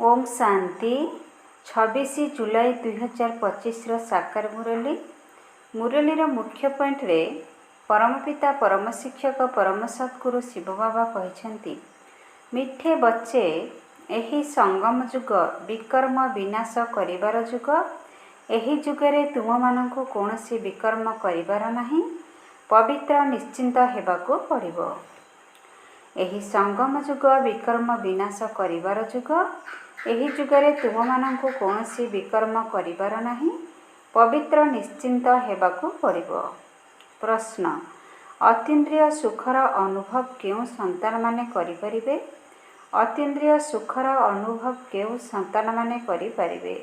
ओम शांति 26 जुलाई 2025 साकार मुरली मुरलीर मुख्य पॉइंट रे परमपिता परम शिक्षक परम सद्गुरु शिव बाबा कहते मिठे बच्चे एही संगम जुग विकर्म विनाश करिवार जुग। एही जुगरे तुम मानंकु कोनोसी विकर्म करिवार नाही, पवित्र निश्चिंत हेबाकु पड़िबो। एही संगम जुग विकर्म विनाश करिवार जुग। एही जुगरे तुम मानंकु कोनोसी विकर्म करिवार नाही, पवित्र निश्चिंत हेबाकु पड़िबो। प्रश्न, अतीन्द्रिय सुखर अनुभव केउ संतान माने करि परिबे? अतीन्द्रिय सुखर अनुभव केउ संतान माने करि परिबे?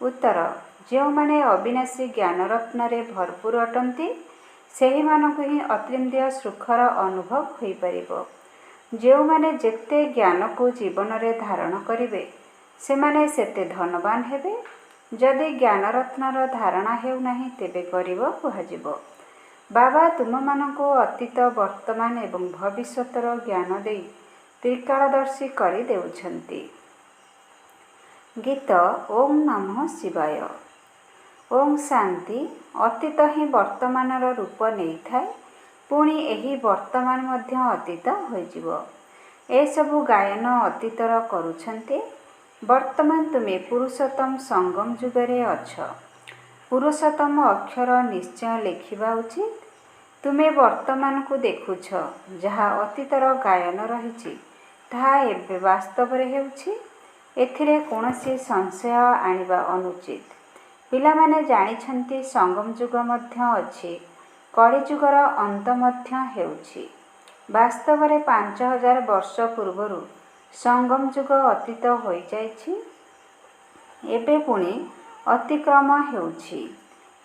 उत्तर, जो माने अविनाशी ज्ञान रत्न रे भरपूर अटंती सेही मानकु ही अतीन्द्रिय सुखर अनुभव होई परिबो। जो माने जेते ज्ञान को जीवन रे धारण करिवे से माने सेते धनवान हेबे। जदि ज्ञान रत्नर धारणा हेउ नाही तेबे गरीब कुहाजिबो। बाबा तुम मानकु अतीत वर्तमान एवं भविष्यतर ज्ञान देई त्रिकालदर्शी करि देउछंती। गीत ओम नमः शिवाय। ओम शांति अतीत ही वर्तमानर रूप नहीं थाए, पुणी एही वर्तमान मध्य अतीत होइजिबो। ए सबु गायन अतीतर करुछंते। वर्तमान तुमे पुरुषोत्तम संगम जुगरे अछ। पुरुषोत्तम अक्षर निश्चय लेखिबा उचित। तुमे वर्तमान को देखुछ, जहा अतीतर गायन रहिछि ताहा एबे वास्तव रे हेउछि। एथिरे कोनोसी संशय आनिबा अनुचित। पिलामाने जानिछंती संगम जुग मध्य अछि, कलि जुगर अंत मध्य हेउछि। वास्तव रे 5000 वर्ष पूर्वरु संगम जुग अतीत होई जाइछि, एबे पुणी अतिक्रम हेउछि।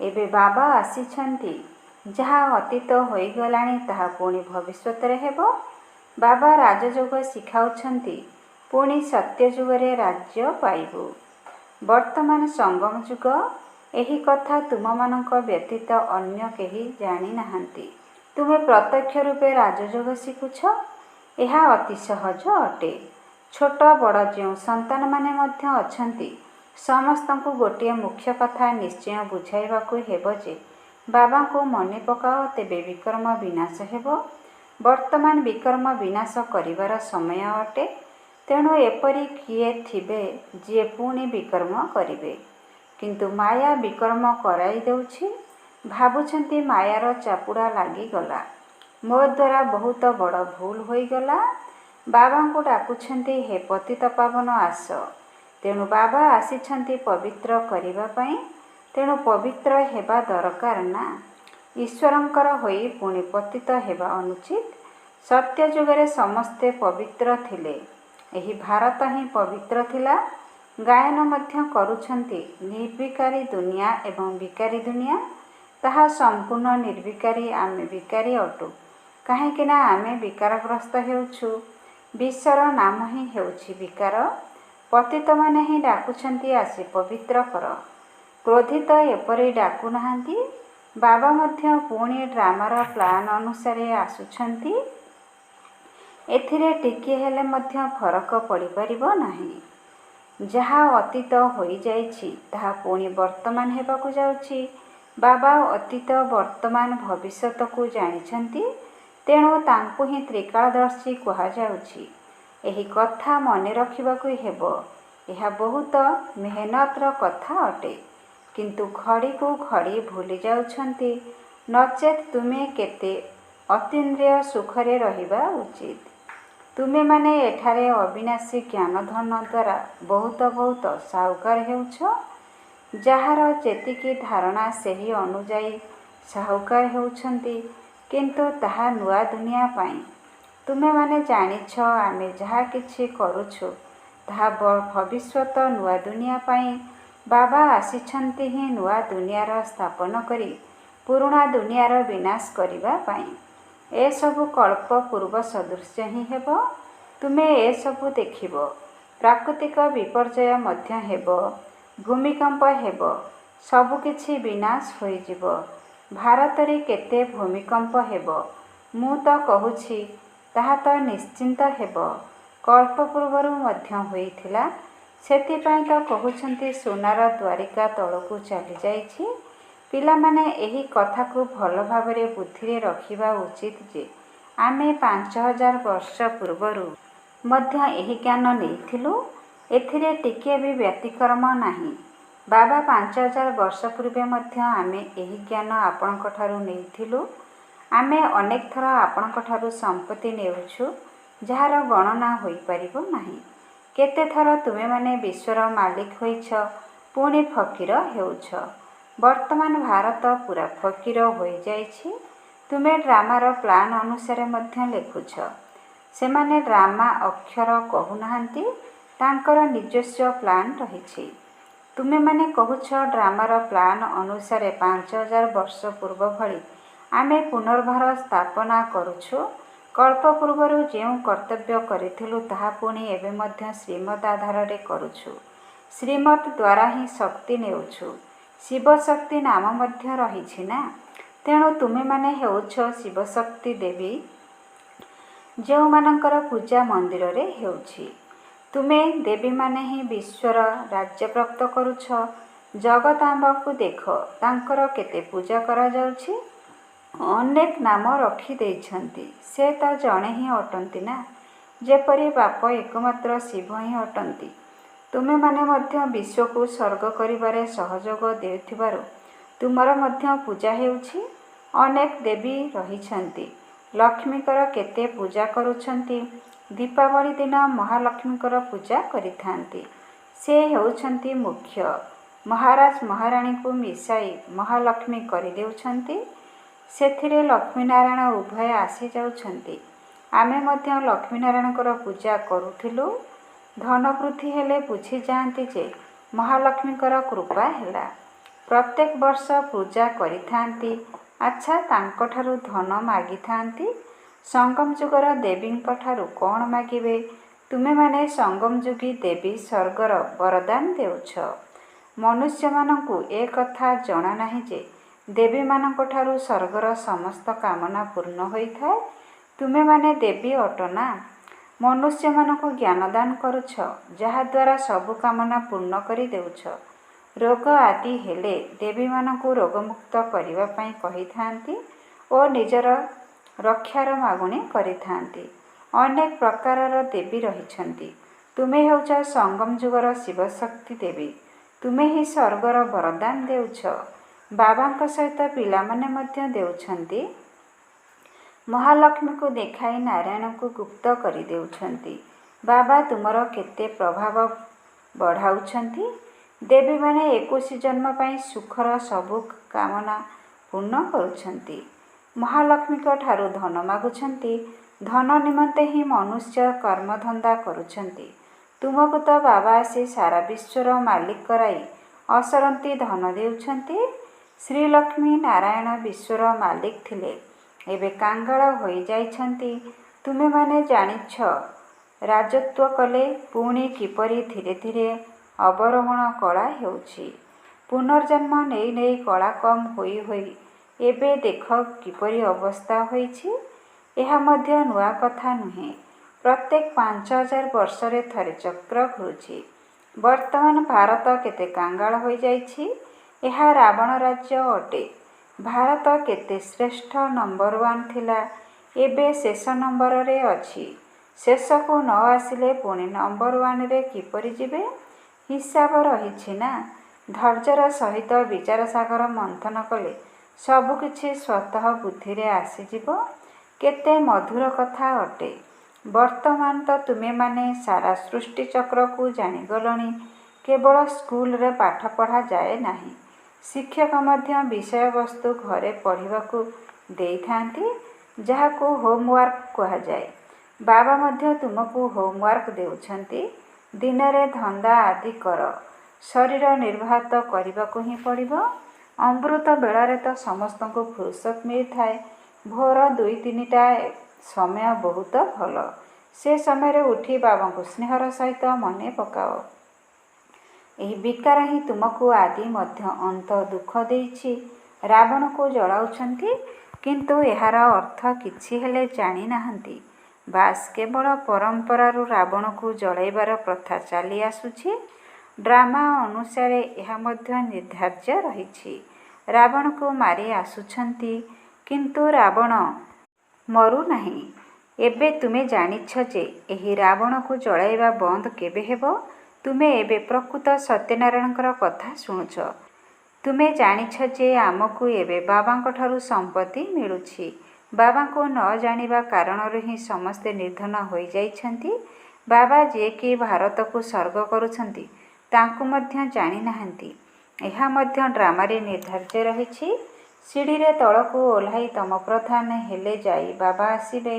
एबे बाबा आसिछंती, जहा अतीत होई गलाणी ताहा पुणी भविष्यत रे हेबो। बाबा राजयोग शिखाउछंती, पुणी सत्य जुगरे राज्य पाइबु। वर्तमान संगम जुग, एही कथा तुममानंक व्यतीत अन्य केही जानि नाहंती। तुमे प्रत्यक्ष रूपे राजयोग शिखुछ, एहा अति सहज अटे। छोट बड़ जो संतान माने मध्य अछंती समस्तंकु गोटिए मुख्य कथा निश्चय बुझाइबाकु हेबो जे बाबा को मने पकाओ तेबे विकर्म विनाश हेबो। वर्तमान विकर्म विनाश करिवार समय अटे, तेणु एपरि किए थिबे जे पुणी विकर्म करिवे, किंतु माया विकर्म कराई देउछि। भाबुछंती मायार चापुड़ा लागी गला, मो द्वारा बहुत बड़ भूल होई गला। बाबा को डाकुछंती, हे पतित पावन आस। तेणु बाबा आसिछंती पवित्र करिबा पई, तेणु पवित्र हेबा दरकार ना। ईश्वरंकर होई पुणी पतित हेबा अनुचित। सत्य जुगरे समस्ते पवित्र थिले, एही भारत ही पवित्र थिला। गायन मध्य करुछंती निर्विकारी दुनिया एवं विकारी दुनिया। ताहा संपूर्ण निर्विकारी, आमे विकारी अटु। काहेकिना आमे विकारग्रस्त हेउछु। विश्वर नाम ही हेउछि विकार। पतित माने ही डाकुछंती, आसी पवित्र कर। क्रोधित एपरि डाकु नाहांती। बाबा मध्य पुणी ड्रामार प्लान अनुसारे आसुछंती। एथिरे टिके हेले मध्य फरक पड़ी परिबो नाही। जहा अतीत होई जाइछि ताहा पुणी वर्तमान हेबाकु जाउछि। बाबा अतीत वर्तमान भविष्यत को जानिछंती, तेणु तांकु ही त्रिकालदर्शी कुहा जाउछि। एही कथा मने रखिबाकु हेबो। एहा बहुत मेहनतर कथा अटे, किंतु घड़ी को घड़ी भूली जाउछंती। नचेत तुमे केते अतीन्द्रिय सुखरे रहिबा उचित। तुमे माने एठारे अविनाशी ज्ञान धन द्वारा बहुत साहुकार हेउछ। जहार जेतिकी धारणा सेही अनुजाई साहुकार हेउछंती, किंतु ताहा नुआ दुनिया पाई। तुमे माने जानिछ, आमे जहा किछि करुछु ताहा भविष्यत नुआ दुनिया पाई। बाबा आसिछंती ही नुआ दुनियार स्थापन करी पुरुणा दुनियार विनाश करिबा पाई। ए सबु कल्प पूर्व सदृश्य ही हेबो। तुमे ए सबु देखिबो। प्राकृतिक विपर्यय मध्य हेबो, भूमिकंप हेबो, सबु किछि विनाश होइजिबो। भारत रे केते भूमिकंप हेबो मु तो कहुछि, ताहा तो निश्चिंत हेबो। कल्प पूर्वरु मध्य होइथिला। ସେଥିପାଇଁ ତ କହୁଛନ୍ତି ସୁନାର ଦ୍ୱାରିକା ତଳକୁ ଚାଲିଯାଇଛି। ପିଲାମାନେ ଏହି କଥାକୁ ଭଲ ଭାବରେ ବୁଦ୍ଧିରେ ରଖିବା ଉଚିତ ଯେ ଆମେ 5000 ବର୍ଷ ପୂର୍ବରୁ ମଧ୍ୟ ଏହି ଜ୍ଞାନ ନେଇଥିଲୁ। ଏଥିରେ ଟିକିଏ ବି ବ୍ୟତିକ୍ରମ ନାହିଁ। ବାବା 5000 ବର୍ଷ ପୂର୍ବେ ମଧ୍ୟ ଆମେ ଏହି ଜ୍ଞାନ ଆପଣଙ୍କଠାରୁ ନେଇଥିଲୁ। ଆମେ ଅନେକ ଥର ଆପଣଙ୍କଠାରୁ ସମ୍ପତ୍ତି ନେଉଛୁ ଯାହାର ଗଣନା ହୋଇପାରିବ ନାହିଁ। କେତେଥର ତୁମେମାନେ ବିଶ୍ୱର ମାଲିକ ହୋଇଛ, ପୁଣି ଫକୀର ହେଉଛ। ବର୍ତ୍ତମାନ ଭାରତ ପୁରା ଫକୀର ହୋଇଯାଇଛି। ତୁମେ ଡ୍ରାମାର ପ୍ଲାନ୍ ଅନୁସାରେ ମଧ୍ୟ ଲେଖୁଛ। ସେମାନେ ଡ୍ରାମା ଅକ୍ଷର କହୁନାହାନ୍ତି, ତାଙ୍କର ନିଜସ୍ୱ ପ୍ଲାନ୍ ରହିଛି। ତୁମେମାନେ କହୁଛ ଡ୍ରାମାର ପ୍ଲାନ୍ ଅନୁସାରେ 5000 ବର୍ଷ ପୂର୍ବ ଭଳି ଆମେ ପୁନର୍ବାର ସ୍ଥାପନା କରୁଛୁ। କଳ୍ପ ପୂର୍ବରୁ ଯେଉଁ କର୍ତ୍ତବ୍ୟ କରିଥିଲୁ ତାହା ପୁଣି ଏବେ ମଧ୍ୟ ଶ୍ରୀମତ୍ ଆଧାରରେ କରୁଛୁ। ଶ୍ରୀମତ୍ ଦ୍ୱାରା ହିଁ ଶକ୍ତି ନେଉଛୁ। ଶିବଶକ୍ତି ନାମ ମଧ୍ୟ ରହିଛି ନା। ତେଣୁ ତୁମେମାନେ ହେଉଛ ଶିବଶକ୍ତି ଦେବୀ, ଯେଉଁମାନଙ୍କର ପୂଜା ମନ୍ଦିରରେ ହେଉଛି। ତୁମେ ଦେବୀମାନେ ହିଁ ବିଶ୍ୱର ରାଜ୍ୟପ୍ରାପ୍ତ କରୁଛ। ଜଗଦାମ୍ବାକୁ ଦେଖ, ତାଙ୍କର କେତେ ପୂଜା କରାଯାଉଛି। ଅନେକ ନାମ ରଖିଦେଇଛନ୍ତି। ସେ ତ ଜଣେ ହିଁ ଅଟନ୍ତି ନା। ଯେପରି ବାପ ଏକମାତ୍ର ଶିବ ହିଁ ଅଟନ୍ତି। ତୁମେମାନେ ମଧ୍ୟ ବିଶ୍ୱକୁ ସ୍ୱର୍ଗ କରିବାରେ ସହଯୋଗ ଦେଉଥିବାରୁ ତୁମର ମଧ୍ୟ ପୂଜା ହେଉଛି। ଅନେକ ଦେବୀ ରହିଛନ୍ତି। ଲକ୍ଷ୍ମୀଙ୍କର କେତେ ପୂଜା କରୁଛନ୍ତି। ଦୀପାବଳି ଦିନ ମହାଲକ୍ଷ୍ମୀଙ୍କର ପୂଜା କରିଥାନ୍ତି। ସେ ହେଉଛନ୍ତି ମୁଖ୍ୟ। ମହାରାଜ ମହାରାଣୀଙ୍କୁ ମିଶାଇ ମହାଲକ୍ଷ୍ମୀ କରିଦେଉଛନ୍ତି। ସେଥିରେ ଲକ୍ଷ୍ମୀନାରାୟଣ ଉଭୟ ଆସିଯାଉଛନ୍ତି। ଆମେ ମଧ୍ୟ ଲକ୍ଷ୍ମୀନାରାୟଣଙ୍କର ପୂଜା କରୁଥିଲୁ। ଧନବୃଦ୍ଧି ହେଲେ ବୁଝିଯାଆନ୍ତି ଯେ ମହାଲକ୍ଷ୍ମୀଙ୍କର କୃପା ହେଲା। ପ୍ରତ୍ୟେକ ବର୍ଷ ପୂଜା କରିଥାନ୍ତି। ଆଚ୍ଛା, ତାଙ୍କଠାରୁ ଧନ ମାଗିଥାନ୍ତି। ସଙ୍ଗମ ଯୁଗର ଦେବୀଙ୍କଠାରୁ କ'ଣ ମାଗିବେ? ତୁମେମାନେ ସଙ୍ଗମ ଯୁଗୀ ଦେବୀ ସ୍ୱର୍ଗର ବରଦାନ ଦେଉଛ। ମନୁଷ୍ୟମାନଙ୍କୁ ଏ କଥା ଜଣା ନାହିଁ ଯେ ଦେବୀମାନଙ୍କଠାରୁ ସ୍ୱର୍ଗର ସମସ୍ତ କାମନା ପୂର୍ଣ୍ଣ ହୋଇଥାଏ। ତୁମେମାନେ ଦେବୀ ଅଟନା। ମନୁଷ୍ୟମାନଙ୍କୁ ଜ୍ଞାନଦାନ କରୁଛ, ଯାହାଦ୍ୱାରା ସବୁ କାମନା ପୂର୍ଣ୍ଣ କରି ଦେଉଛ। ରୋଗ ଆଦି ହେଲେ ଦେବୀମାନଙ୍କୁ ରୋଗମୁକ୍ତ କରିବା ପାଇଁ କହିଥାନ୍ତି ଓ ନିଜର ରକ୍ଷାର ମାଗୁଣି କରିଥାନ୍ତି। ଅନେକ ପ୍ରକାରର ଦେବୀ ରହିଛନ୍ତି। ତୁମେ ହେଉଛ ସଙ୍ଗମ ଯୁଗର ଶିବଶକ୍ତି ଦେବୀ। ତୁମେ ହିଁ ସ୍ୱର୍ଗର ବରଦାନ ଦେଉଛ। ବାବାଙ୍କ ସହିତ ପିଲାମାନେ ମଧ୍ୟ ଦେଉଛନ୍ତି। ମହାଲକ୍ଷ୍ମୀଙ୍କୁ ଦେଖାଇ ନାରାୟଣଙ୍କୁ ଗୁପ୍ତ କରିଦେଉଛନ୍ତି। ବାବା ତୁମର କେତେ ପ୍ରଭାବ ବଢ଼ାଉଛନ୍ତି। ଦେବୀମାନେ 21 ଜନ୍ମ ପାଇଁ ସୁଖର ସବୁ କାମନା ପୂର୍ଣ୍ଣ କରୁଛନ୍ତି। ମହାଲକ୍ଷ୍ମୀଙ୍କ ଠାରୁ ଧନ ମାଗୁଛନ୍ତି। ଧନ ନିମନ୍ତେ ହିଁ ମନୁଷ୍ୟ କର୍ମଧନ୍ଦା କରୁଛନ୍ତି। ତୁମକୁ ତ ବାବା ଆସି ସାରା ବିଶ୍ୱର ମାଲିକ କରାଇ ଅସରନ୍ତି ଧନ ଦେଉଛନ୍ତି। ଶ୍ରୀଲକ୍ଷ୍ମୀ ନାରାୟଣ ବିଶ୍ୱର ମାଲିକ ଥିଲେ, ଏବେ କାଙ୍ଗାଳ ହୋଇଯାଇଛନ୍ତି। ତୁମେମାନେ ଜାଣିଛ ରାଜତ୍ୱ କଲେ ପୁଣି କିପରି ଧୀରେ ଧୀରେ ଅବରୋହଣ କଳା ହେଉଛି। ପୁନର୍ଜନ୍ମ ନେଇ ନେଇ କଳା କମ୍ ହୋଇ ହୋଇ ଏବେ ଦେଖ କିପରି ଅବସ୍ଥା ହୋଇଛି। ଏହା ମଧ୍ୟ ନୂଆ କଥା ନୁହେଁ। ପ୍ରତ୍ୟେକ 5000 ବର୍ଷରେ ଥରେ ଚକ୍ର ଘୁରୁଛି। ବର୍ତ୍ତମାନ ଭାରତ କେତେ କାଙ୍ଗାଳ ହୋଇଯାଇଛି। ଏହା ରାବଣ ରାଜ୍ୟ ଅଟେ। ଭାରତ କେତେ ଶ୍ରେଷ୍ଠ ନମ୍ବର 1 ଥିଲା, ଏବେ ଶେଷ ନମ୍ବରରେ ଅଛି। ଶେଷକୁ ନ ଆସିଲେ ପୁଣି ନମ୍ବର 1ରେ କିପରି ଯିବେ? ହିସାବ ରହିଛି ନା। ଧୈର୍ଯ୍ୟର ସହିତ ବିଚାରସାଗର ମନ୍ଥନ କଲେ ସବୁକିଛି ସ୍ୱତଃ ବୁଦ୍ଧିରେ ଆସିଯିବ। କେତେ ମଧୁର କଥା ଅଟେ। ବର୍ତ୍ତମାନ ତ ତୁମେମାନେ ସାରା ସୃଷ୍ଟିଚକ୍ରକୁ ଜାଣିଗଲଣି। କେବଳ ସ୍କୁଲରେ ପାଠ ପଢ଼ାଯାଏ ନାହିଁ, ଶିକ୍ଷକ ମଧ୍ୟ ବିଷୟବସ୍ତୁ ଘରେ ପଢ଼ିବାକୁ ଦେଇଥାନ୍ତି, ଯାହାକୁ ହୋମୱାର୍କ କୁହାଯାଏ। ବାବା ମଧ୍ୟ ତୁମକୁ ହୋମୱାର୍କ ଦେଉଛନ୍ତି। ଦିନରେ ଧନ୍ଦା ଆଦି କର। ଶରୀର ନିର୍ବାହ ତ କରିବାକୁ ହିଁ ପଡ଼ିବ। ଅମୃତ ବେଳାରେ ତ ସମସ୍ତଙ୍କୁ ଫୁରସତ ମିଳିଥାଏ। ଭୋର 2-3ଟା ସମୟ ବହୁତ ଭଲ। ସେ ସମୟରେ ଉଠି ବାବାଙ୍କୁ ସ୍ନେହର ସହିତ ମନେ ପକାଅ। ଏହି ବିକାର ହିଁ ତୁମକୁ ଆଦି ମଧ୍ୟ ଅନ୍ତ ଦୁଃଖ ଦେଇଛି। ରାବଣକୁ ଜଳାଉଛନ୍ତି, କିନ୍ତୁ ଏହାର ଅର୍ଥ କିଛି ହେଲେ ଜାଣିନାହାନ୍ତି। ବାସ୍ କେବଳ ପରମ୍ପରାରୁ ରାବଣକୁ ଜଳାଇବାର ପ୍ରଥା ଚାଲି ଆସୁଛି। ଡ୍ରାମା ଅନୁସାରେ ଏହା ମଧ୍ୟ ନିର୍ଦ୍ଧାର୍ଯ୍ୟ ରହିଛି। ରାବଣକୁ ମାରି ଆସୁଛନ୍ତି, କିନ୍ତୁ ରାବଣ ମରୁନାହିଁ। ଏବେ ତୁମେ ଜାଣିଛ ଯେ ଏହି ରାବଣକୁ ଜଳାଇବା ବନ୍ଦ କେବେ ହେବ? ତୁମେ ଏବେ ପ୍ରକୃତ ସତ୍ୟନାରାୟଣଙ୍କର କଥା ଶୁଣୁଛ। ତୁମେ ଜାଣିଛ ଯେ ଆମକୁ ଏବେ ବାବାଙ୍କଠାରୁ ସମ୍ପତ୍ତି ମିଳୁଛି। ବାବାଙ୍କୁ ନ ଜାଣିବା କାରଣରୁ ହିଁ ସମସ୍ତେ ନିର୍ଧନ ହୋଇଯାଇଛନ୍ତି। ବାବା ଯିଏକି ଭାରତକୁ ସ୍ୱର୍ଗ କରୁଛନ୍ତି, ତାଙ୍କୁ ମଧ୍ୟ ଜାଣିନାହାନ୍ତି। ଏହା ମଧ୍ୟ ଡ୍ରାମାରେ ନିର୍ଦ୍ଧାର୍ଯ୍ୟ ରହିଛି। ସିଡ଼ିରେ ତଳକୁ ଓହ୍ଲାଇ ତମପ୍ରଧାନ ହେଲେ ଯାଇ ବାବା ଆସିବେ,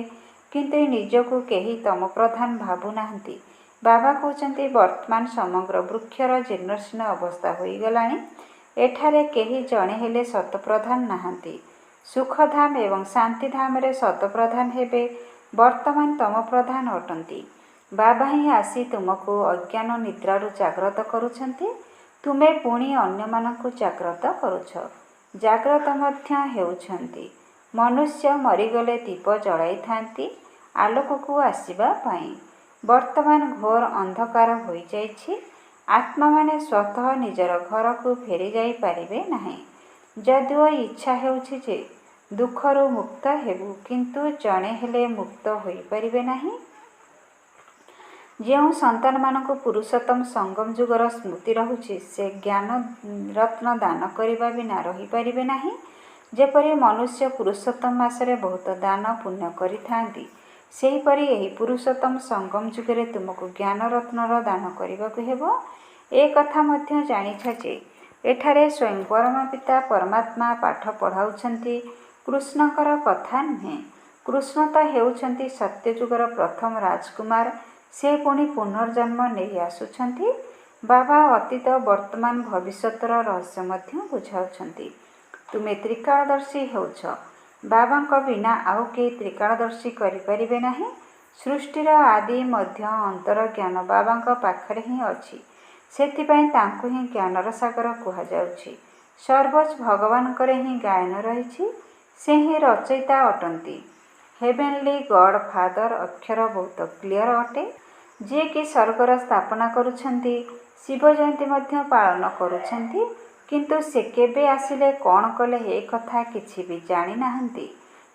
କିନ୍ତୁ ନିଜକୁ କେହି ତମପ୍ରଧାନ ଭାବୁନାହାନ୍ତି। ବାବା କହୁଛନ୍ତି ବର୍ତ୍ତମାନ ସମଗ୍ର ବୃକ୍ଷର ଜୀର୍ଣ୍ଣଶୀର୍ଣ୍ଣ ଅବସ୍ଥା ହୋଇଗଲାଣି। ଏଠାରେ କେହି ଜଣେ ହେଲେ ଶତପ୍ରଧାନ ନାହାନ୍ତି। ସୁଖଧାମ ଏବଂ ଶାନ୍ତିଧାମରେ ଶତପ୍ରଧାନ ହେବେ, ବର୍ତ୍ତମାନ ତମପ୍ରଧାନ ଅଟନ୍ତି। ବାବା ହିଁ ଆସି ତୁମକୁ ଅଜ୍ଞାନ ନିଦ୍ରାରୁ ଜାଗ୍ରତ କରୁଛନ୍ତି। ତୁମେ ପୁଣି ଅନ୍ୟମାନଙ୍କୁ ଜାଗ୍ରତ କରୁଛ। ଜାଗ୍ରତ ମଧ୍ୟ ହେଉଛନ୍ତି। ମନୁଷ୍ୟ ମରିଗଲେ ଦୀପ ଜଳାଇଥାନ୍ତି ଆଲୋକକୁ ଆସିବା ପାଇଁ। ବର୍ତ୍ତମାନ ଘୋର ଅନ୍ଧକାର ହୋଇଯାଇଛି। ଆତ୍ମାମାନେ ସ୍ୱତଃ ନିଜର ଘରକୁ ଫେରିଯାଇପାରିବେ ନାହିଁ। ଯଦିଓ ଇଚ୍ଛା ହେଉଛି ଯେ ଦୁଃଖରୁ ମୁକ୍ତ ହେବୁ, କିନ୍ତୁ ଜଣେ ହେଲେ ମୁକ୍ତ ହୋଇପାରିବେ ନାହିଁ। ଯେଉଁ ସନ୍ତାନମାନଙ୍କୁ ପୁରୁଷୋତ୍ତମ ସଙ୍ଗମ ଯୁଗର ସ୍ମୃତି ରହୁଛି, ସେ ଜ୍ଞାନ ରତ୍ନ ଦାନ କରିବା ବିନା ରହିପାରିବେ ନାହିଁ। ଯେପରି ମନୁଷ୍ୟ ପୁରୁଷୋତ୍ତମ ମାସରେ ବହୁତ ଦାନ ପୁଣ୍ୟ କରିଥାନ୍ତି, ସେହିପରି ଏହି ପୁରୁଷୋତ୍ତମ ସଙ୍ଗମ ଯୁଗରେ ତୁମକୁ ଜ୍ଞାନ ରତ୍ନର ଦାନ କରିବାକୁ ହେବ। ଏ କଥା ମଧ୍ୟ ଜାଣିଛ ଯେ ଏଠାରେ ସ୍ୱୟଂ ପରମ ପିତା ପରମାତ୍ମା ପାଠ ପଢ଼ାଉଛନ୍ତି, କୃଷ୍ଣଙ୍କର କଥା ନୁହେଁ। କୃଷ୍ଣ ତ ହେଉଛନ୍ତି ସତ୍ୟଯୁଗର ପ୍ରଥମ ରାଜକୁମାର। ସେ ପୁଣି ପୁନର୍ଜନ୍ମ ନେଇ ଆସୁଛନ୍ତି। ବାବା ଅତୀତ, ବର୍ତ୍ତମାନ, ଭବିଷ୍ୟତର ରହସ୍ୟ ମଧ୍ୟ ବୁଝାଉଛନ୍ତି। ତୁମେ ତ୍ରିକାଳଦର୍ଶୀ ହେଉଛ। ବାବାଙ୍କ ବିନା ଆଉ କେହି ତ୍ରିକାଳଦର୍ଶୀ କରିପାରିବେ ନାହିଁ। ସୃଷ୍ଟିର ଆଦି ମଧ୍ୟ ଅନ୍ତର ଜ୍ଞାନ ବାବାଙ୍କ ପାଖରେ ହିଁ ଅଛି। ସେଥିପାଇଁ ତାଙ୍କୁ ହିଁ ଜ୍ଞାନର ସାଗର କୁହାଯାଉଛି। ସର୍ବୋଚ୍ଚ ଭଗବାନଙ୍କର ହିଁ ଗାୟନ ରହିଛି। ସେ ହିଁ ରଚୟିତା ଅଟନ୍ତି। ହେଭେନଲି ଗଡ୍ ଫାଦର ଅକ୍ଷର ବହୁତ କ୍ଲିଅର ଅଟେ, ଯିଏକି ସ୍ୱର୍ଗର ସ୍ଥାପନା କରୁଛନ୍ତି। ଶିବ ଜୟନ୍ତୀ ମଧ୍ୟ ପାଳନ କରୁଛନ୍ତି, କିନ୍ତୁ ସେ କେବେ ଆସିଲେ, କ'ଣ କଲେ, ଏ କଥା କିଛି ବି ଜାଣିନାହାନ୍ତି।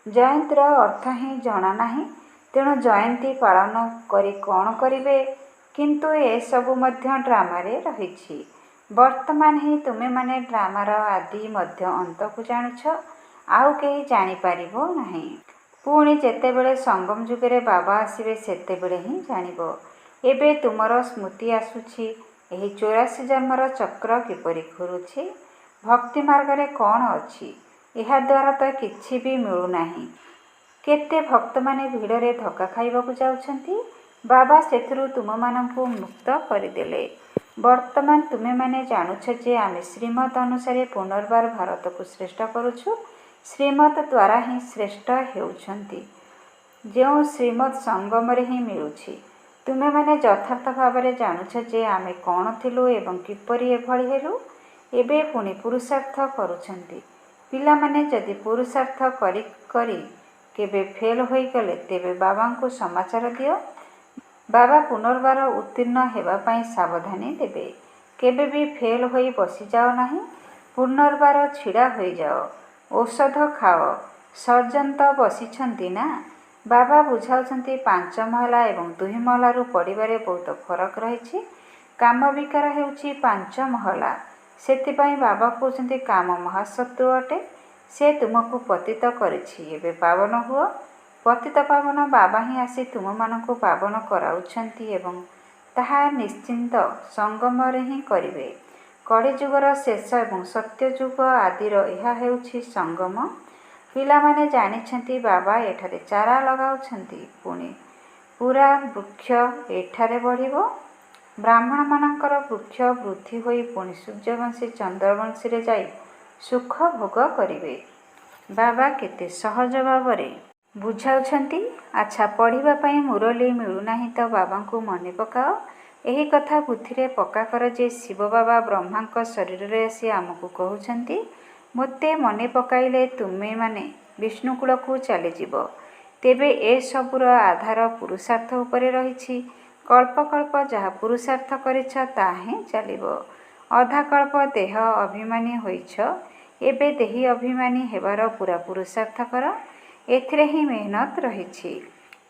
ଜୟନ୍ତୀର ଅର୍ଥ ହିଁ ଜଣାନାହିଁ। ତେଣୁ ଜୟନ୍ତୀ ପାଳନ କରି କ'ଣ କରିବେ? କିନ୍ତୁ ଏସବୁ ମଧ୍ୟ ଡ୍ରାମାରେ ରହିଛି। ବର୍ତ୍ତମାନ ହିଁ ତୁମେମାନେ ଡ୍ରାମାର ଆଦି ମଧ୍ୟ ଅନ୍ତକୁ ଜାଣୁଛ। ଆଉ କେହି ଜାଣିପାରିବ ନାହିଁ। ପୁଣି ଯେତେବେଳେ ସଙ୍ଗମ ଯୁଗରେ ବାବା ଆସିବେ, ସେତେବେଳେ ହିଁ ଜାଣିବ। ଏବେ ତୁମର ସ୍ମୃତି ଆସୁଛି, ଏହି 84 ଜନ୍ମର ଚକ୍ର କିପରି ଘୁରୁଛି। ଭକ୍ତି ମାର୍ଗରେ କ'ଣ ଅଛି? ଏହାଦ୍ୱାରା ତ କିଛି ବି ମିଳୁନାହିଁ। କେତେ ଭକ୍ତମାନେ ଭିଡ଼ରେ ଧକ୍କା ଖାଇବାକୁ ଯାଉଛନ୍ତି। ବାବା ସେଥିରୁ ତୁମମାନଙ୍କୁ ମୁକ୍ତ କରିଦେଲେ। ବର୍ତ୍ତମାନ ତୁମେମାନେ ଜାଣୁଛ ଯେ ଆମେ ଶ୍ରୀମତ ଅନୁସାରେ ପୁନର୍ବାର ଭାରତକୁ ଶ୍ରେଷ୍ଠ କରୁଛୁ। ଶ୍ରୀମତ ଦ୍ୱାରା ହିଁ ଶ୍ରେଷ୍ଠ ହେଉଛନ୍ତି, ଯେଉଁ ଶ୍ରୀମତ ସଙ୍ଗମରେ ହିଁ ମିଳୁଛି। ତୁମେମାନେ ଯଥାର୍ଥ ଭାବରେ ଜାଣୁଛ ଯେ ଆମେ କ'ଣ ଥିଲୁ ଏବଂ କିପରି ଏଭଳି ହେଲୁ। ଏବେ ପୁଣି ପୁରୁଷାର୍ଥ କରୁଛନ୍ତି। ପିଲାମାନେ ଯଦି ପୁରୁଷାର୍ଥ କରି କରି କେବେ ଫେଲ୍ ହୋଇଗଲେ, ତେବେ ବାବାଙ୍କୁ ସମାଚାର ଦିଅ। ବାବା ପୁନର୍ବାର ଉତ୍ତୀର୍ଣ୍ଣ ହେବା ପାଇଁ ସାବଧାନୀ ଦେବେ। କେବେ ବି ଫେଲ୍ ହୋଇ ବସିଯାଅ ନାହିଁ। ପୁନର୍ବାର ଛିଡ଼ା ହୋଇଯାଅ। ଔଷଧ ଖାଅ। ସର୍ଜନ ତ ବସିଛନ୍ତି ନା। ବାବା ବୁଝାଉଛନ୍ତି 5 ମହଲା ଏବଂ 2 ମହଲାରୁ ପଡ଼ିବାରେ ବହୁତ ଫରକ ରହିଛି। କାମ ବିକାର ହେଉଛି 5 ମହଲା। ସେଥିପାଇଁ ବାବା କହୁଛନ୍ତି କାମ ମହାଶତ୍ରୁ ଅଟେ। ସେ ତୁମକୁ ପତିତ କରିଛି, ଏବେ ପାବନ ହୁଅ। ପତିତ ପାବନ ବାବା ହିଁ ଆସି ତୁମମାନଙ୍କୁ ପାବନ କରାଉଛନ୍ତି ଏବଂ ତାହା ନିଶ୍ଚିନ୍ତ ସଙ୍ଗମରେ ହିଁ କରିବେ। କଳିଯୁଗର ଶେଷ ଏବଂ ସତ୍ୟଯୁଗ ଆଦିର ଏହା ହେଉଛି ସଙ୍ଗମ। ପିଲାମାନେ ଜାଣିଛନ୍ତି ବାବା ଏଠାରେ ଚାରା ଲଗାଉଛନ୍ତି, ପୁଣି ପୂରା ବୃକ୍ଷ ଏଠାରେ ବଢ଼ିବ। ବ୍ରାହ୍ମଣମାନଙ୍କର ବୃକ୍ଷ ବୃଦ୍ଧି ହୋଇ ପୁଣି ସୂର୍ଯ୍ୟବଂଶୀ ଚନ୍ଦ୍ରବଂଶୀରେ ଯାଇ ସୁଖ ଭୋଗ କରିବେ। ବାବା କେତେ ସହଜ ଭାବରେ ବୁଝାଉଛନ୍ତି। ଆଚ୍ଛା, ପଢ଼ିବା ପାଇଁ ମୁରଲି ମିଳୁନାହିଁ ତ ବାବାଙ୍କୁ ମନେ ପକାଅ। ଏହି କଥା ବୁଦ୍ଧିରେ ପକ୍କା କର ଯେ ଶିବ ବାବା ବ୍ରହ୍ମାଙ୍କ ଶରୀରରେ ଆସି ଆମକୁ କହୁଛନ୍ତି, ମୋତେ ମନେ ପକାଇଲେ ତୁମେମାନେ ବିଷ୍ଣୁକୂଳକୁ ଚାଲିଯିବ। ତେବେ ଏସବୁର ଆଧାର ପୁରୁଷାର୍ଥ ଉପରେ ରହିଛି। କଳ୍ପକଳ୍ପ ଯାହା ପୁରୁଷାର୍ଥ କରିଛ ତାହା ହିଁ ଚାଲିବ। ଅଧାକଳ୍ପ ଦେହ ଅଭିମାନୀ ହୋଇଛ, ଏବେ ଦେହୀ ଅଭିମାନୀ ହେବାର ପୁରା ପୁରୁଷାର୍ଥ କର। ଏଥିରେ ହିଁ ମେହନତ ରହିଛି।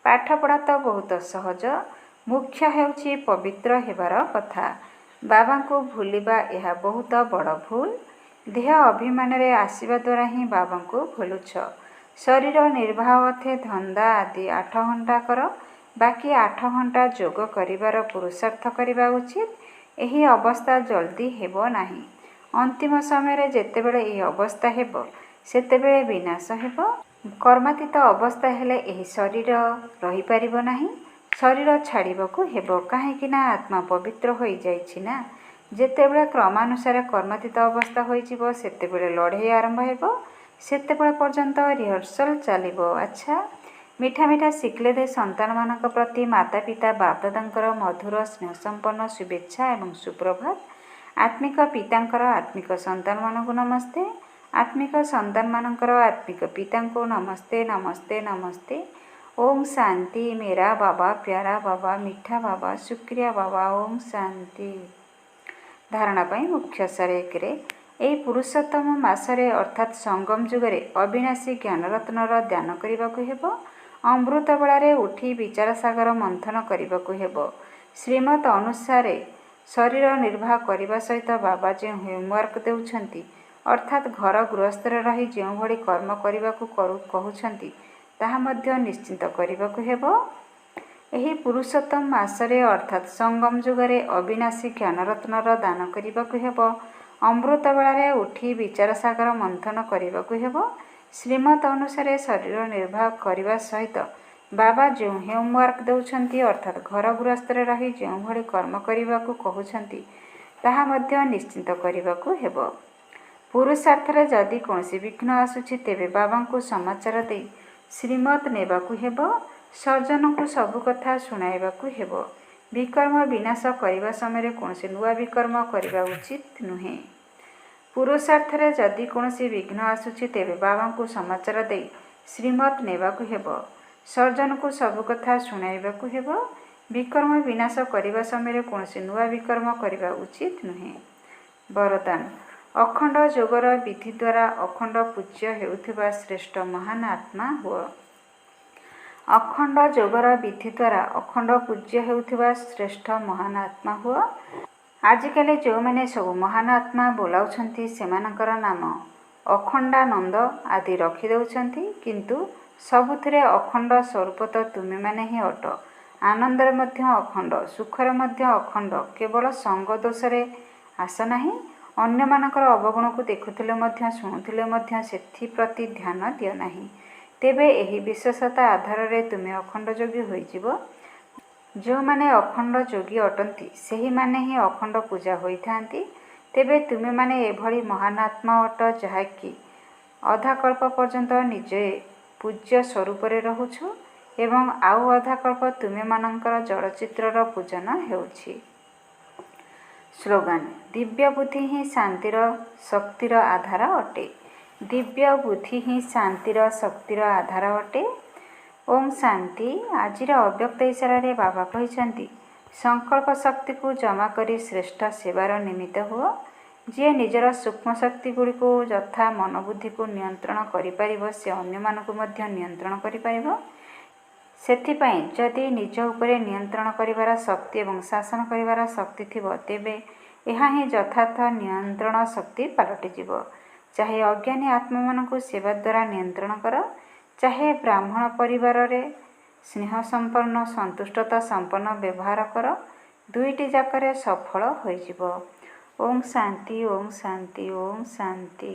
ପାଠପଢ଼ା ତ ବହୁତ ସହଜ, ମୁଖ୍ୟ ହେଉଛି ପବିତ୍ର ହେବାର କଥା। ବାବାଙ୍କୁ ଭୁଲିବା ଏହା ବହୁତ ବଡ଼ ଭୁଲ। ଦେହ ଅଭିମାନରେ ଆସିବା ଦ୍ୱାରା ହିଁ ବାବାଙ୍କୁ ଭୁଲୁଛ। ଶରୀର ନିର୍ବାହ ଅର୍ଥେ ଧନ୍ଦା ଆଦି 8 ଘଣ୍ଟା କର, ବାକି 8 ଘଣ୍ଟା ଯୋଗ କରିବାର ପୁରୁଷାର୍ଥ କରିବା ଉଚିତ। ଏହି ଅବସ୍ଥା ଜଲ୍ଦି ହେବ ନାହିଁ। ଅନ୍ତିମ ସମୟରେ ଯେତେବେଳେ ଏହି ଅବସ୍ଥା ହେବ, ସେତେବେଳେ ବିନାଶ ହେବ। କର୍ମାତୀତ ଅବସ୍ଥା ହେଲେ ଏହି ଶରୀର ରହିପାରିବ ନାହିଁ। ଶରୀର ଛାଡ଼ିବାକୁ ହେବ, କାହିଁକି ନା ଆତ୍ମା ପବିତ୍ର ହୋଇଯାଇଛି ନା। ଯେତେବେଳେ କ୍ରମାନୁସାରେ କର୍ମାତୀତ ଅବସ୍ଥା ହୋଇଯିବ, ସେତେବେଳେ ଲଢ଼େଇ ଆରମ୍ଭ ହେବ। ସେତେବେଳେ ପର୍ଯ୍ୟନ୍ତ ରିହର୍ସଲ ଚାଲିବ। ଆଚ୍ଛା, ମିଠା ମିଠା ଶିଖିଲେ ସନ୍ତାନମାନଙ୍କ ପ୍ରତି ମାତା ପିତା ବାପଦାଦାଙ୍କର ମଧୁର ସ୍ନେହସମ୍ପନ୍ନ ଶୁଭେଚ୍ଛା ଏବଂ ସୁପ୍ରଭାତ। ଆତ୍ମିକ ପିତାଙ୍କର ଆତ୍ମିକ ସନ୍ତାନମାନଙ୍କୁ ନମସ୍ତେ। ଆତ୍ମିକ ସନ୍ତାନମାନଙ୍କର ଆତ୍ମିକ ପିତାଙ୍କୁ ନମସ୍ତେ ନମସ୍ତେ ନମସ୍ତେ। ଓಂ ଶାନ୍ତି। ମେରା ବାବା, ପ୍ୟାରା ବାବା, ମିଠା ବାବା, ଶୁକ୍ରିୟା ବାବା। ଓಂ ଶାନ୍ତି। ଧାରଣା ପାଇଁ ମୁଖ୍ୟସାର 1ରେ ଏହି ପୁରୁଷୋତ୍ତମ ମାସରେ ଅର୍ଥାତ୍ ସଙ୍ଗମ ଯୁଗରେ ଅବିନାଶୀ ଜ୍ଞାନରତ୍ନର ଧ୍ୟାନ କରିବାକୁ ହେବ। ଅମୃତ ବେଳାରେ ଉଠି ବିଚାରସାଗର ମନ୍ଥନ କରିବାକୁ ହେବ। ଶ୍ରୀମତ ଅନୁସାରେ ଶରୀର ନିର୍ବାହ କରିବା ସହିତ ବାବା ଯେଉଁ ହୋମୱାର୍କ ଦେଉଛନ୍ତି, ଅର୍ଥାତ୍ ଘର ଗୃହସ୍ଥରେ ରହି ଯେଉଁଭଳି କର୍ମ କରିବାକୁ କହୁଛନ୍ତି, ତାହା ମଧ୍ୟ ନିଶ୍ଚିତ କରିବାକୁ ହେବ। ଏହି ପୁରୁଷୋତ୍ତମ ମାସରେ ଅର୍ଥାତ୍ ସଙ୍ଗମ ଯୁଗରେ ଅବିନାଶୀ ଜ୍ଞାନରତ୍ନର ଦାନ କରିବାକୁ ହେବ। ଅମୃତ ବେଳାରେ ଉଠି ବିଚାରସାଗର ମନ୍ଥନ କରିବାକୁ ହେବ। ଶ୍ରୀମତ ଅନୁସାରେ ଶରୀର ନିର୍ବାହ କରିବା ସହିତ ବାବା ଯେଉଁ ହୋମୱାର୍କ ଦେଉଛନ୍ତି, ଅର୍ଥାତ୍ ଘର ଗୃହସ୍ଥରେ ରହି ଯେଉଁଭଳି କର୍ମ କରିବାକୁ କହୁଛନ୍ତି, ତାହା ମଧ୍ୟ ନିଶ୍ଚିତ କରିବାକୁ ହେବ। ପୁରୁଷାର୍ଥରେ ଯଦି କୌଣସି ବିଘ୍ନ ଆସୁଛି, ତେବେ ବାବାଙ୍କୁ ସମାଚାର ଦେଇ ଶ୍ରୀମତ ନେବାକୁ ହେବ। ସର୍ଜନଙ୍କୁ ସବୁ କଥା ଶୁଣାଇବାକୁ ହେବ। ବିକର୍ମ ବିନାଶ କରିବା ସମୟରେ କୌଣସି ନୂଆ ବିକର୍ମ କରିବା ଉଚିତ ନୁହେଁ। ପୁରୁଷାର୍ଥରେ ଯଦି କୌଣସି ବିଘ୍ନ ଆସୁଛି, ତେବେ ବାବାଙ୍କୁ ସମାଚାର ଦେଇ ଶ୍ରୀମତ ନେବାକୁ ହେବ। ସର୍ଜନଙ୍କୁ ସବୁ କଥା ଶୁଣାଇବାକୁ ହେବ। ବିକର୍ମ ବିନାଶ କରିବା ସମୟରେ କୌଣସି ନୂଆ ବିକର୍ମ କରିବା ଉଚିତ ନୁହେଁ। ବରଦାନ। ଅଖଣ୍ଡ ଯୋଗର ବିଧି ଦ୍ୱାରା ଅଖଣ୍ଡ ପୂଜ୍ୟ ହେଉଥିବା ଶ୍ରେଷ୍ଠ ମହାନ ଆତ୍ମା ହୁଅ। ଅଖଣ୍ଡ ଯୋଗର ବିଧି ଦ୍ୱାରା ଅଖଣ୍ଡ ପୂଜ୍ୟ ହେଉଥିବା ଶ୍ରେଷ୍ଠ ମହାନ ଆତ୍ମା ହୁଅ। ଆଜିକାଲି ଯେଉଁମାନେ ସବୁ ମହାନ ଆତ୍ମା ବୋଲାଉଛନ୍ତି, ସେମାନଙ୍କର ନାମ ଅଖଣ୍ଡାନନ୍ଦ ଆଦି ରଖିଦେଉଛନ୍ତି, କିନ୍ତୁ ସବୁଥିରେ ଅଖଣ୍ଡ ସ୍ୱରୂପ ତ ତୁମେମାନେ ହିଁ ଅଟ। ଆନନ୍ଦରେ ମଧ୍ୟ ଅଖଣ୍ଡ, ସୁଖରେ ମଧ୍ୟ ଅଖଣ୍ଡ। କେବଳ ସଙ୍ଗ ଦୋଷରେ ଆସ ନାହିଁ। ଅନ୍ୟମାନଙ୍କର ଅବଗୁଣକୁ ଦେଖୁଥିଲେ ମଧ୍ୟ ଶୁଣୁଥିଲେ ମଧ୍ୟ ସେଥିପ୍ରତି ଧ୍ୟାନ ଦିଅ ନାହିଁ। ତେବେ ଏହି ବିଶେଷତା ଆଧାରରେ ତୁମେ ଅଖଣ୍ଡ ଯୋଗୀ ହୋଇଯିବ। ଯେଉଁମାନେ ଅଖଣ୍ଡ ଯୋଗୀ ଅଟନ୍ତି, ସେହିମାନେ ହିଁ ଅଖଣ୍ଡ ପୂଜା ହୋଇଥାନ୍ତି। ତେବେ ତୁମେମାନେ ଏଭଳି ମହାନ ଆତ୍ମା ଅଟ, ଯାହାକି ଅଧାକଳ୍ପ ପର୍ଯ୍ୟନ୍ତ ନିଜେ ପୂଜ୍ୟ ସ୍ୱରୂପରେ ରହୁଛ ଏବଂ ଆଉ ଅଧାକଳ୍ପ ତୁମେମାନଙ୍କର ଜଡ଼ଚିତ୍ରର ପୂଜନ ହେଉଛି। ସ୍ଲୋଗାନ। ଦିବ୍ୟ ବୁଦ୍ଧି ହିଁ ଶାନ୍ତିର ଶକ୍ତିର ଆଧାର ଅଟେ। ଦିବ୍ୟ ବୁଦ୍ଧି ହିଁ ଶାନ୍ତିର ଶକ୍ତିର ଆଧାର ଅଟେ। ଓಂ ଶାନ୍ତି। ଆଜିର ଅବ୍ୟକ୍ତ ଇସାରାରେ ବାବା କହିଛନ୍ତି, ସଂକଳ୍ପ ଶକ୍ତିକୁ ଜମା କରି ଶ୍ରେଷ୍ଠ ସେବାର ନିମିତ୍ତ ହୁଅ। ଯିଏ ନିଜର ସୂକ୍ଷ୍ମ ଶକ୍ତିଗୁଡ଼ିକୁ ଯଥା ମନୋବୁଦ୍ଧିକୁ ନିୟନ୍ତ୍ରଣ କରିପାରିବ, ସେ ଅନ୍ୟମାନଙ୍କୁ ମଧ୍ୟ ନିୟନ୍ତ୍ରଣ କରିପାରିବ। ସେଥିପାଇଁ ଯଦି ନିଜ ଉପରେ ନିୟନ୍ତ୍ରଣ କରିବାର ଶକ୍ତି ଏବଂ ଶାସନ କରିବାର ଶକ୍ତି ଥିବ, ତେବେ ଏହା ହିଁ ଯଥାର୍ଥ ନିୟନ୍ତ୍ରଣ ଶକ୍ତି ପାଲଟିଯିବ। ଚାହେ ଅଜ୍ଞାନୀ ଆତ୍ମାମାନଙ୍କୁ ସେବା ଦ୍ୱାରା ନିୟନ୍ତ୍ରଣ କର, ଚାହେ ବ୍ରାହ୍ମଣ ପରିବାରରେ ସ୍ନେହସମ୍ପନ୍ନ ସନ୍ତୁଷ୍ଟତା ସମ୍ପନ୍ନ ବ୍ୟବହାର କର, ଦୁଇଟି ଯାକରେ ସଫଳ ହୋଇଯିବ। ଓಂ ଶାନ୍ତି। ଓಂ ଶାନ୍ତି। ଓಂ ଶାନ୍ତି।